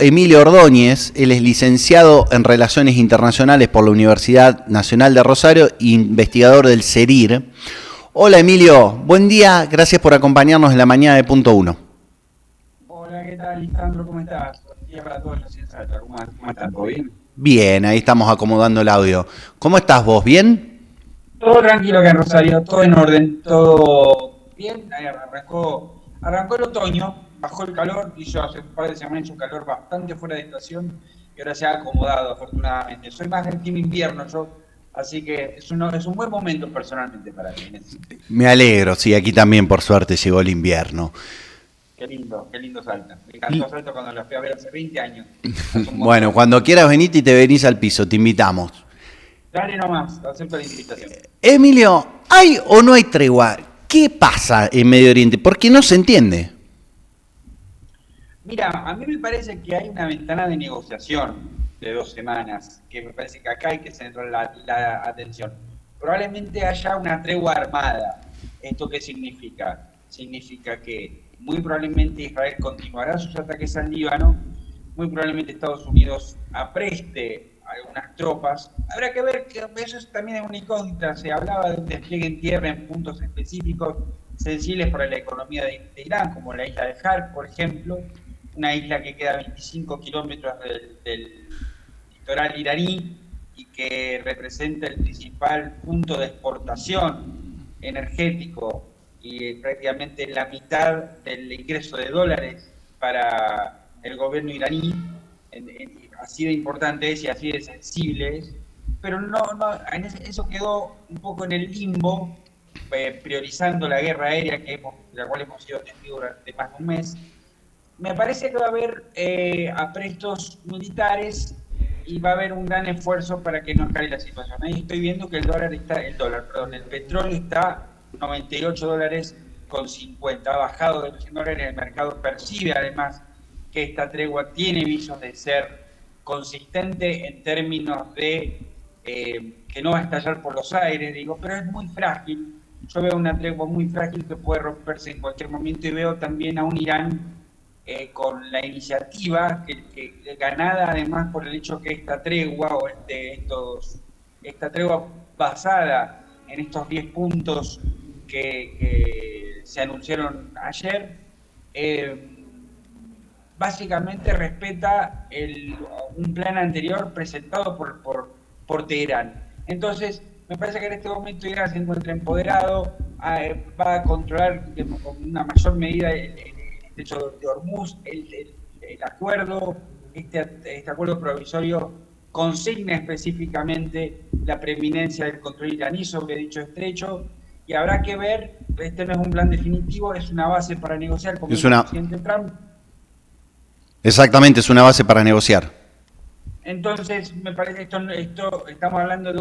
Emilio Ordóñez. Él es licenciado en Relaciones Internacionales por la Universidad Nacional de Rosario e investigador del CERIR. Hola Emilio, buen día, gracias por acompañarnos en la mañana de Punto Uno. Hola, ¿qué tal, Lisandro? ¿Cómo estás? Buen día para todos los Salta. ¿Cómo están? ¿Todo bien? Bien, ahí estamos acomodando el audio. ¿Cómo estás vos? ¿Bien? Todo tranquilo acá en Rosario, todo en orden, todo bien. Ahí arrancó el otoño, bajó el calor, hizo hace un par de semanas un calor bastante fuera de estación y ahora se ha acomodado afortunadamente. Soy más del team invierno yo, así que es un buen momento personalmente para mí en ese sentido. Me alegro, sí, aquí también por suerte llegó el invierno. Qué lindo Salta. Me encantó Salta cuando la fui a ver hace 20 años, hace un Bueno, montón. cuando quieras venite y te venís al piso, te invitamos. Dale nomás, acepto la invitación. Emilio, ¿hay o no hay tregua? ¿Qué pasa en Medio Oriente? Porque no se entiende. Mira, a mí me parece que hay una ventana de negociación de 2 semanas, que me parece que acá hay que centrar la atención. Probablemente haya una tregua armada. ¿Esto qué significa? Significa que muy probablemente Israel continuará sus ataques al Líbano, muy probablemente Estados Unidos apreste algunas tropas. Habrá que ver que eso también es una incógnita. Se hablaba de un despliegue en tierra en puntos específicos sensibles para la economía de Irán, como la isla de Har, por ejemplo, una isla que queda a 25 kilómetros del litoral iraní y que representa el principal punto de exportación energético y prácticamente la mitad del ingreso de dólares para el gobierno iraní. Así de importante es y así de sensible es, pero eso quedó un poco en el limbo, priorizando la guerra aérea de la cual hemos sido testigos durante más de un mes. Me parece que va a haber aprestos militares y va a haber un gran esfuerzo para que no escale la situación. Ahí estoy viendo que el petróleo está $98,50, ha bajado de los $100. El mercado percibe además que esta tregua tiene visos de ser consistente en términos de que no va a estallar por los aires, digo, pero es muy frágil. Yo veo una tregua muy frágil que puede romperse en cualquier momento y veo también a un Irán con la iniciativa ganada además por el hecho que esta tregua esta tregua basada en estos 10 puntos que se anunciaron ayer, básicamente respeta un plan anterior presentado por Teherán. Entonces, me parece que en este momento Irán se encuentra empoderado, va a controlar con una mayor medida el estrecho de Hormuz, el acuerdo, este acuerdo provisorio consigna específicamente la preeminencia del control iraní sobre dicho estrecho, y habrá que ver, este no es un plan definitivo, es una base para negociar, como Es dijo el una, presidente Trump. exactamente, es una base para negociar. Entonces, me parece que esto estamos hablando de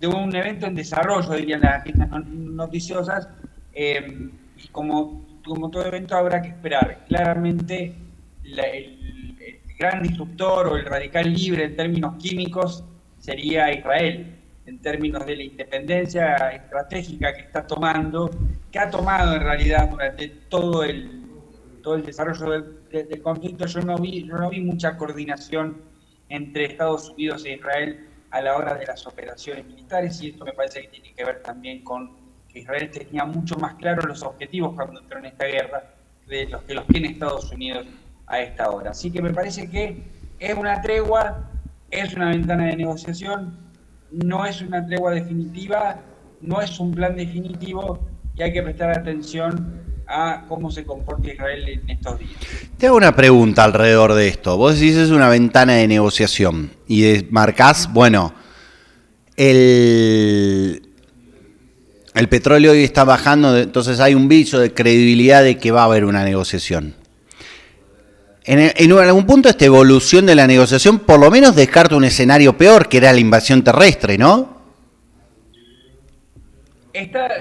un evento en desarrollo, dirían las agencias noticiosas, y como todo evento habrá que esperar. Claramente, el gran disruptor o el radical libre en términos químicos sería Israel, en términos de la independencia estratégica que ha tomado en realidad durante todo el desarrollo del conflicto. Yo no vi mucha coordinación entre Estados Unidos e Israel a la hora de las operaciones militares, y esto me parece que tiene que ver también con que Israel tenía mucho más claros los objetivos cuando entró en esta guerra de los que los tiene Estados Unidos a esta hora. Así que me parece que es una tregua, es una ventana de negociación, no es una tregua definitiva, no es un plan definitivo, y hay que prestar atención a cómo se comporta Israel en estos días. Te hago una pregunta alrededor de esto. Vos decís es una ventana de negociación y marcás, bueno, el, el petróleo hoy está bajando, entonces hay un viso de credibilidad de que va a haber una negociación. En algún punto esta evolución de la negociación por lo menos descarta un escenario peor, que era la invasión terrestre, ¿no?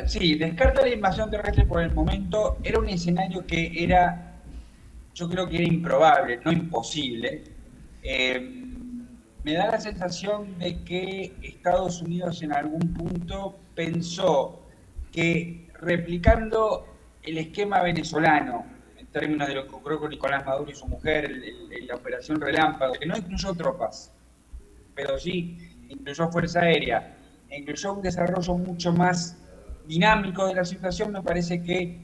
Sí, descarta la invasión terrestre por el momento. Era un escenario yo creo que era improbable, no imposible. Me da la sensación de que Estados Unidos en algún punto pensó que replicando el esquema venezolano, términos de lo que ocurrió con Nicolás Maduro y su mujer, la operación Relámpago, que no incluyó tropas, pero sí incluyó Fuerza Aérea, e incluyó un desarrollo mucho más dinámico de la situación, me parece que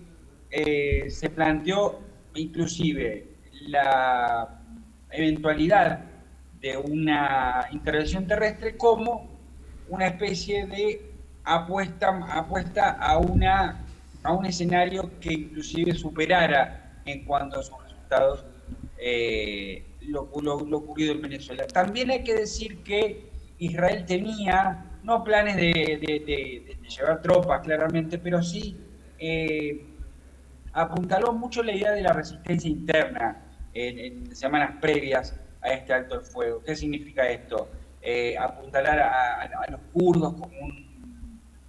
se planteó inclusive la eventualidad de una intervención terrestre como una especie de apuesta a un escenario que inclusive superara en cuanto a sus resultados lo ocurrido en Venezuela. También hay que decir que Israel tenía no planes de llevar tropas claramente, pero sí apuntaló mucho la idea de la resistencia interna en semanas previas a este alto el fuego. ¿Qué significa esto? Apuntalar a los kurdos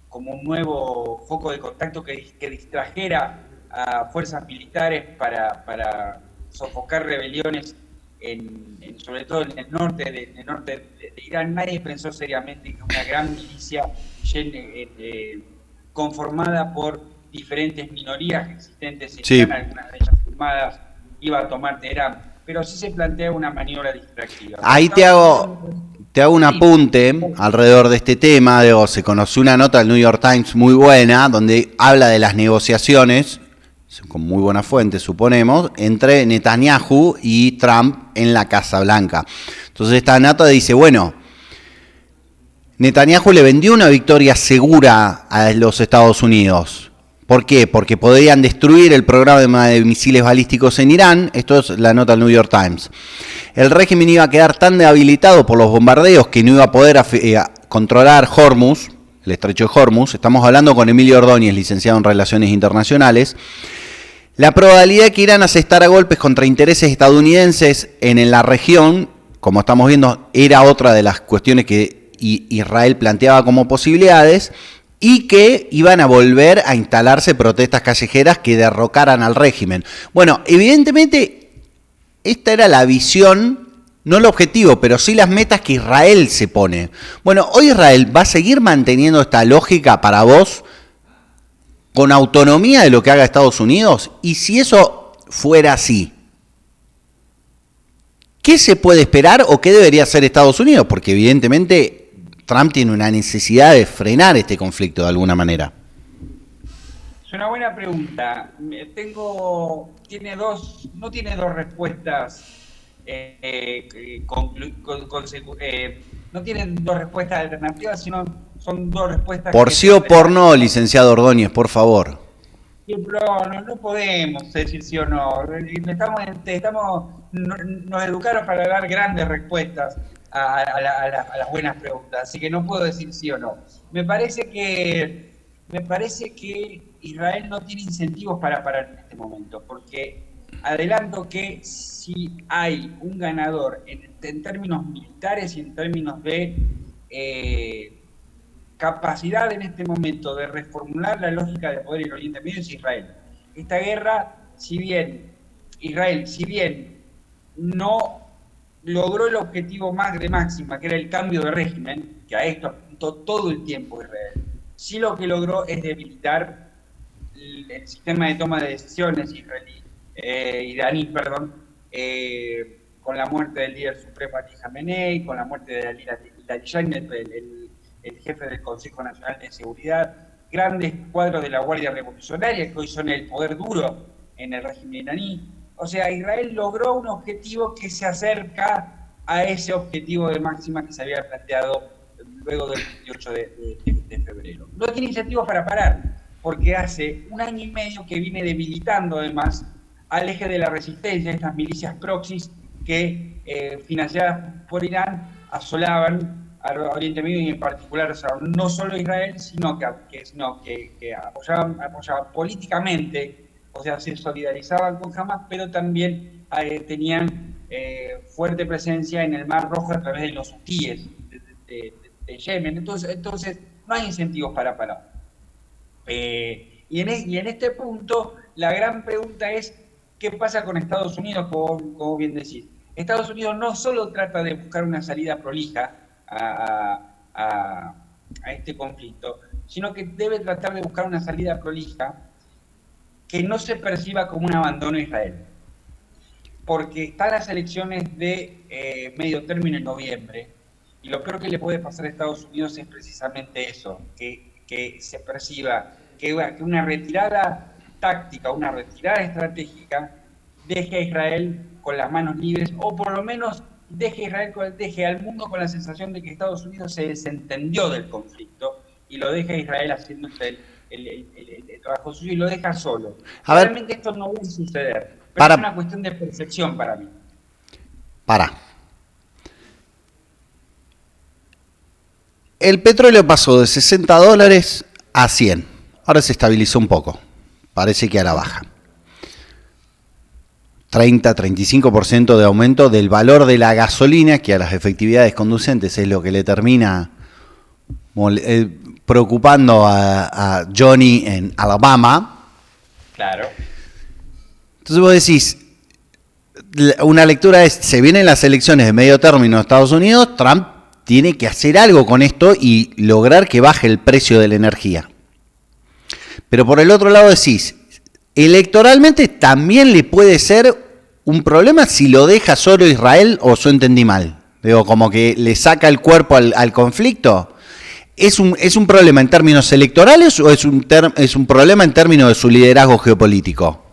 como un nuevo foco de contacto que distrajera a fuerzas militares para sofocar rebeliones, sobre todo en el norte de Irán. Nadie pensó seriamente que una gran milicia conformada por diferentes minorías existentes en Irán, algunas de ellas firmadas, iba a tomar Teherán, pero sí se plantea una maniobra distractiva. Ahí te hago un apunte alrededor de este tema. Se conoció una nota del New York Times muy buena, donde habla de las negociaciones, con muy buena fuente suponemos, entre Netanyahu y Trump en la Casa Blanca. Entonces esta nota dice, bueno, Netanyahu le vendió una victoria segura a los Estados Unidos. ¿Por qué? Porque podrían destruir el programa de misiles balísticos en Irán. Esto es la nota del New York Times. El régimen iba a quedar tan debilitado por los bombardeos que no iba a poder controlar Hormuz, el estrecho de Hormuz. Estamos hablando con Emilio Ordóñez, licenciado en Relaciones Internacionales. La probabilidad de que Irán asestara golpes contra intereses estadounidenses en la región, como estamos viendo, era otra de las cuestiones que Israel planteaba como posibilidades, y que iban a volver a instalarse protestas callejeras que derrocaran al régimen. Bueno, evidentemente esta era la visión, no el objetivo, pero sí las metas que Israel se pone. Bueno, hoy Israel va a seguir manteniendo esta lógica para vos, con autonomía de lo que haga Estados Unidos, y si eso fuera así, ¿qué se puede esperar o qué debería hacer Estados Unidos? Porque evidentemente Trump tiene una necesidad de frenar este conflicto de alguna manera. Es una buena pregunta. No tiene dos respuestas. No tienen dos respuestas alternativas, sino son dos respuestas. Por sí o por no, licenciado Ordóñez, por favor. No podemos decir sí o no. Nos educaron para dar grandes respuestas a las buenas preguntas, así que no puedo decir sí o no. Me parece que Israel no tiene incentivos para parar en este momento, porque adelanto que si hay un ganador en términos militares y en términos de capacidad en este momento de reformular la lógica de poder en Oriente Medio, es Israel. Esta guerra, si bien no logró el objetivo más de máxima, que era el cambio de régimen, que a esto apuntó todo el tiempo Israel, sí lo que logró es debilitar el sistema de toma de decisiones iraní, con la muerte del líder supremo Ali Khamenei, con la muerte de Ali Larijani, el jefe del Consejo Nacional de Seguridad, grandes cuadros de la Guardia Revolucionaria que hoy son el poder duro en el régimen iraní. O sea, Israel logró un objetivo que se acerca a ese objetivo de máxima que se había planteado luego del 28 de febrero. No tiene incentivos para parar, porque hace un año y medio que viene debilitando además al eje de la resistencia, estas milicias proxies que, financiadas por Irán, asolaban al Oriente Medio y en particular, o sea, no solo Israel, sino que apoyaban políticamente, o sea, se solidarizaban con Hamas, pero también tenían fuerte presencia en el Mar Rojo a través de los hutíes de Yemen. Entonces, no hay incentivos para parar. Y en este punto, la gran pregunta es, ¿qué pasa con Estados Unidos, como bien decís? Estados Unidos no solo trata de buscar una salida prolija a este conflicto, sino que debe tratar de buscar una salida prolija que no se perciba como un abandono a Israel. Porque están las elecciones de medio término en noviembre, y lo peor que le puede pasar a Estados Unidos es precisamente eso, que se perciba que una retirada táctica, una retirada estratégica, deje a Israel con las manos libres, o por lo menos deje al mundo con la sensación de que Estados Unidos se desentendió del conflicto y lo deja a Israel haciendo el trabajo suyo y lo deja solo. Realmente esto no va a suceder, pero es una cuestión de percepción para mí. El petróleo pasó de $60 a 100. Ahora se estabilizó un poco. Parece que a la baja. 30-35% de aumento del valor de la gasolina, que a las efectividades conducentes es lo que le termina preocupando a Johnny en Alabama. Claro. Entonces vos decís, una lectura es, se vienen las elecciones de medio término de Estados Unidos, Trump tiene que hacer algo con esto y lograr que baje el precio de la energía. Pero por el otro lado decís, electoralmente también le puede ser un problema si lo deja solo Israel, o yo entendí mal. Digo, como que le saca el cuerpo al conflicto. ¿Es un problema en términos electorales o es un problema en términos de su liderazgo geopolítico?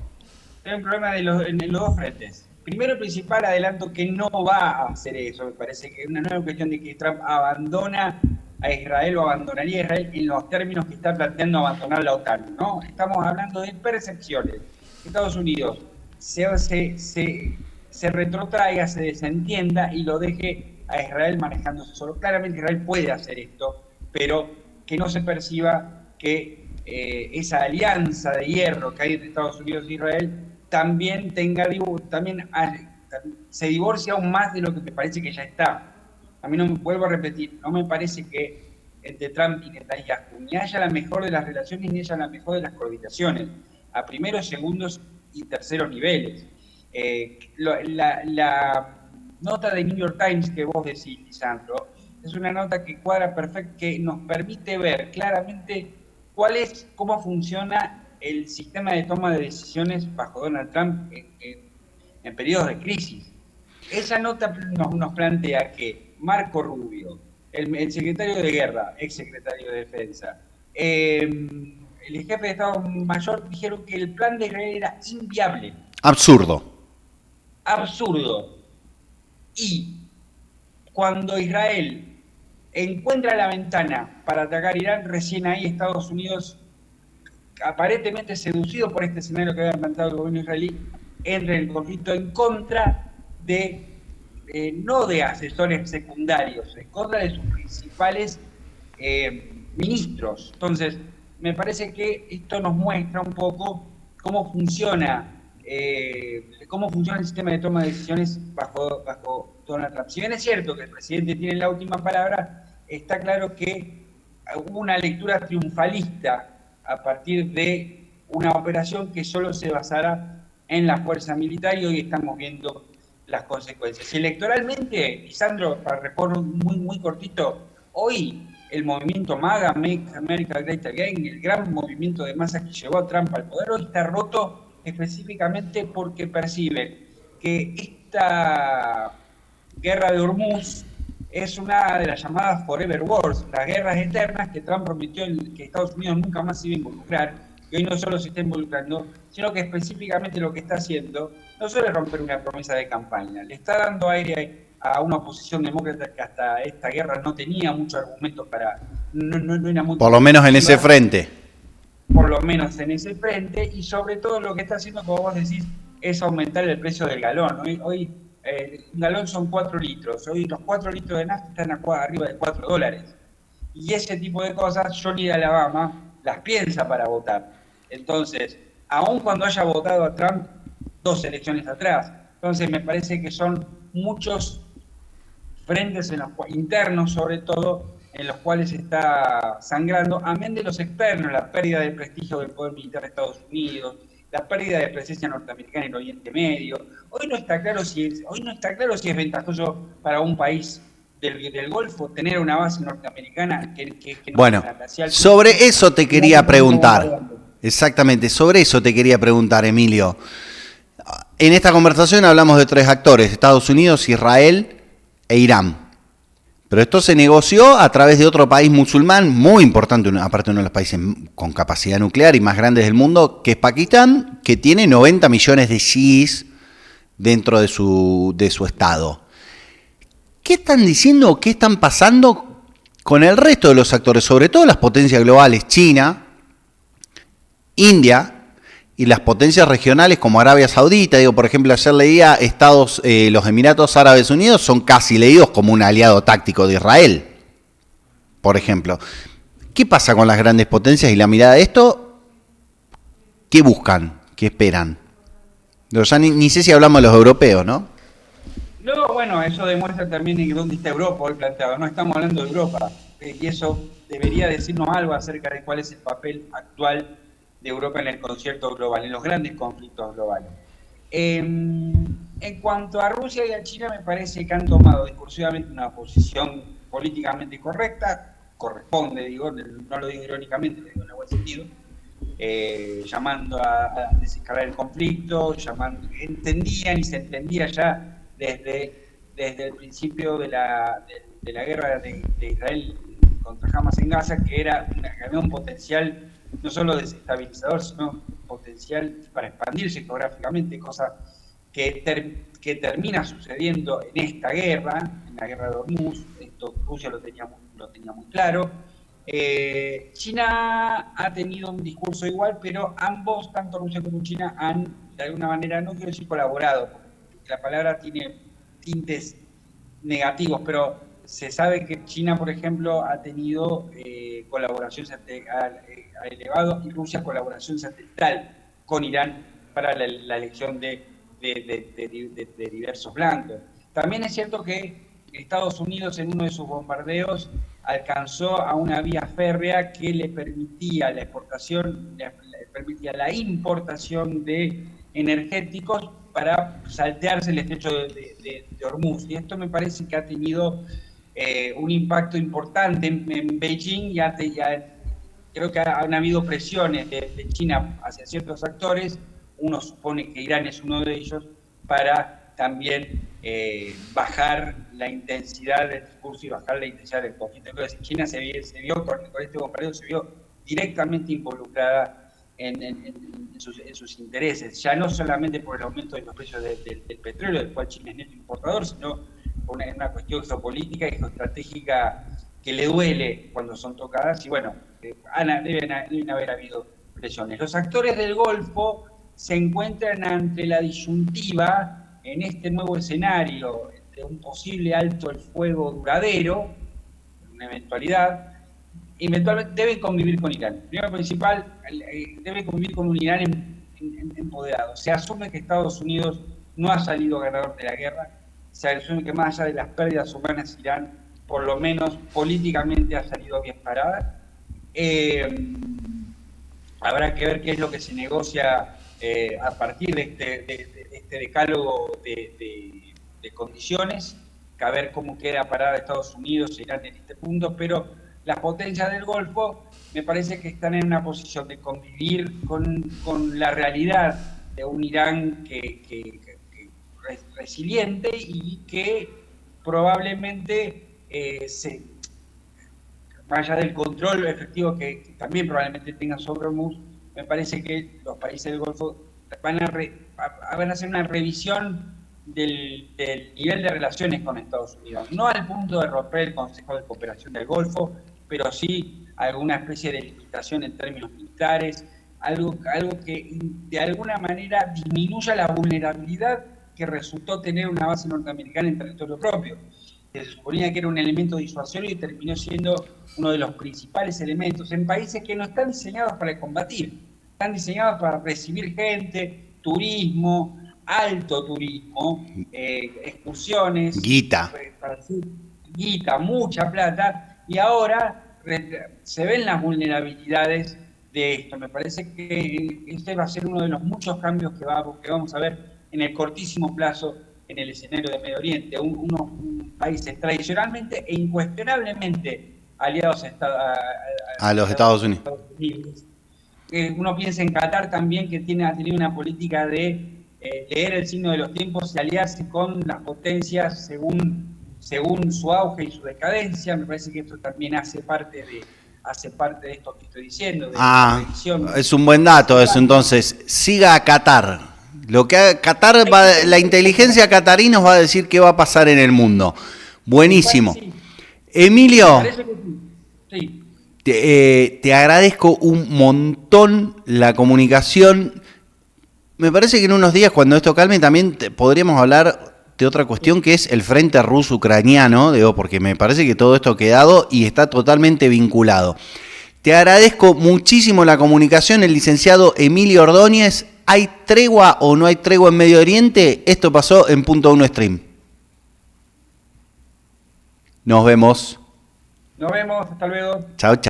Es un problema en los dos frentes. Primero y principal, adelanto que no va a hacer eso. Me parece que es una nueva cuestión de que Trump abandona a Israel o abandonaría a Israel en los términos que está planteando abandonar la OTAN, ¿no? Estamos hablando de percepciones. Estados Unidos se retrotraiga, se desentienda y lo deje a Israel manejándose solo. Claramente Israel puede hacer esto, pero que no se perciba que esa alianza de hierro que hay entre Estados Unidos e Israel también se divorcia aún más de lo que me parece que ya está. A mí vuelvo a repetir, no me parece que entre Trump y Netanyahu ni haya la mejor de las relaciones ni haya la mejor de las coordinaciones, a primeros, segundos y terceros niveles. La nota de New York Times que vos decís, Lisandro, es una nota que cuadra perfecto, que nos permite ver claramente cómo funciona el sistema de toma de decisiones bajo Donald Trump en periodos de crisis. Esa nota nos plantea que Marco Rubio, el secretario de Guerra, ex secretario de Defensa, el jefe de Estado Mayor dijeron que el plan de Israel era inviable. Absurdo. Y cuando Israel encuentra la ventana para atacar Irán, recién ahí Estados Unidos, aparentemente seducido por este escenario que había plantado el gobierno israelí, entra en el conflicto en contra de, no de asesores secundarios, en contra de sus principales ministros. Entonces, me parece que esto nos muestra un poco cómo funciona el sistema de toma de decisiones bajo Donald Trump. Si bien es cierto que el presidente tiene la última palabra, está claro que hubo una lectura triunfalista a partir de una operación que solo se basara en la fuerza militar, y hoy estamos viendo las consecuencias. Electoralmente, Lisandro, para responder muy cortito, hoy el movimiento MAGA, Make America Great Again, el gran movimiento de masas que llevó a Trump al poder, hoy está roto específicamente porque perciben que esta guerra de Hormuz es una de las llamadas Forever Wars, las guerras eternas que Trump prometió que Estados Unidos nunca más se iba a involucrar, que hoy no solo se está involucrando, sino que específicamente lo que está haciendo no solo es romper una promesa de campaña, le está dando aire a una oposición demócrata que hasta esta guerra no tenía mucho argumento para... No era muy... Por lo menos en ese frente. Por lo menos en ese frente, y sobre todo lo que está haciendo, como vos decís, es aumentar el precio del galón. Hoy un galón son 4 litros, hoy los 4 litros de nafta están arriba de $4. Y ese tipo de cosas, Johnny de Alabama las piensa para votar. Entonces, aun cuando haya votado a Trump 2 elecciones atrás, entonces me parece que son muchos frentes internos, sobre todo, en los cuales se está sangrando, amén de los externos, la pérdida de prestigio del poder militar de Estados Unidos, la pérdida de presencia norteamericana en el Oriente Medio. Hoy no está claro si es ventajoso para un país del Golfo tener una base norteamericana que bueno, sobre eso te quería preguntar. Exactamente, sobre eso te quería preguntar, Emilio. En esta conversación hablamos de 3 actores, Estados Unidos, Israel e Irán. Pero esto se negoció a través de otro país musulmán muy importante, aparte uno de los países con capacidad nuclear y más grandes del mundo, que es Pakistán, que tiene 90 millones de chiíes dentro de su estado. ¿Qué están diciendo o qué están pasando con el resto de los actores, sobre todo las potencias globales, China, India y las potencias regionales como Arabia Saudita? Digo, por ejemplo, ayer leía los Emiratos Árabes Unidos son casi leídos como un aliado táctico de Israel, por ejemplo. ¿Qué pasa con las grandes potencias y la mirada de esto? ¿Qué buscan? ¿Qué esperan? Ya ni sé si hablamos de los europeos, ¿no? No, bueno, eso demuestra también dónde está Europa hoy planteado. No estamos hablando de Europa, y eso debería decirnos algo acerca de cuál es el papel actual de Europa en el concierto global, en los grandes conflictos globales. En cuanto a Rusia y a China, me parece que han tomado discursivamente una posición políticamente correcta, corresponde, digo, no lo digo irónicamente, lo digo en el buen sentido, llamando a desescalar el conflicto, entendían y se entendía ya desde el principio de la guerra de Israel contra Hamas en Gaza, que había un potencial no solo desestabilizador, sino potencial para expandirse geográficamente, cosa que termina sucediendo en esta guerra, en la guerra de Hormuz. Esto Rusia lo tenía muy claro. China ha tenido un discurso igual, pero ambos, tanto Rusia como China, han de alguna manera, no quiero decir colaborado, porque la palabra tiene tintes negativos, pero se sabe que China, por ejemplo, ha tenido colaboración, ha elevado, y Rusia colaboración satelital con Irán para la elección de diversos blancos. También es cierto que Estados Unidos, en uno de sus bombardeos, alcanzó a una vía férrea que le permitía la exportación, le permitía la importación de energéticos para saltearse el estrecho de Hormuz. Y esto me parece que ha tenido un impacto importante en Beijing. Creo que han habido presiones de China hacia ciertos actores. Uno supone que Irán es uno de ellos, para también bajar la intensidad del discurso y bajar la intensidad del conflicto. Entonces, China se vio con este bombardeo, se vio directamente involucrada en sus intereses, ya no solamente por el aumento de los precios del petróleo, del cual China es neto importador, sino por una cuestión geopolítica y geoestratégica que le duele cuando son tocadas. Y bueno, deben haber habido presiones. Los actores del Golfo se encuentran ante la disyuntiva en este nuevo escenario de un posible alto el fuego duradero, una eventualidad. Eventualmente deben convivir con Irán. Primero principal, debe convivir con un Irán empoderado. Se asume que Estados Unidos no ha salido ganador de la guerra, se asume que más allá de las pérdidas humanas, Irán, por lo menos políticamente, ha salido bien parada. Habrá que ver qué es lo que se negocia a partir de este decálogo de condiciones, que a ver cómo queda parada Estados Unidos e Irán en este punto, pero las potencias del Golfo me parece que están en una posición de convivir con la realidad de un Irán que resiliente y que probablemente, más allá del control efectivo que también probablemente tengan sobre Hormuz, me parece que los países del Golfo van a hacer una revisión del nivel de relaciones con Estados Unidos, no al punto de romper el Consejo de Cooperación del Golfo, pero sí alguna especie de limitación en términos militares, algo que de alguna manera disminuya la vulnerabilidad que resultó tener una base norteamericana en territorio propio, que se suponía que era un elemento disuasorio y terminó siendo uno de los principales elementos en países que no están diseñados para combatir, están diseñados para recibir gente, turismo, alto turismo, excursiones, guita, mucha plata, y ahora se ven las vulnerabilidades de esto. Me parece que este va a ser uno de los muchos cambios que vamos a ver en el cortísimo plazo en el escenario de Medio Oriente, unos países tradicionalmente e incuestionablemente aliados a los Estados Unidos. uno piensa en Qatar también, que ha tenido una política de leer el signo de los tiempos y aliarse con las potencias según su auge y su decadencia. Me parece que esto también hace parte de esto que estoy diciendo. De la revisión. Es un buen dato eso. Entonces, siga a Qatar. Lo que Qatar la inteligencia qatarí nos va a decir qué va a pasar en el mundo. Buenísimo. Sí. Emilio, Sí. te agradezco un montón la comunicación. Me parece que en unos días, cuando esto calme, también podríamos hablar de otra cuestión, que es el frente ruso-ucraniano, porque me parece que todo esto ha quedado y está totalmente vinculado. Te agradezco muchísimo la comunicación, el licenciado Emilio Ordóñez. ¿Hay tregua o no hay tregua en Medio Oriente? Esto pasó en Punto 1 Stream. Nos vemos. Nos vemos, hasta luego. Chao, chao.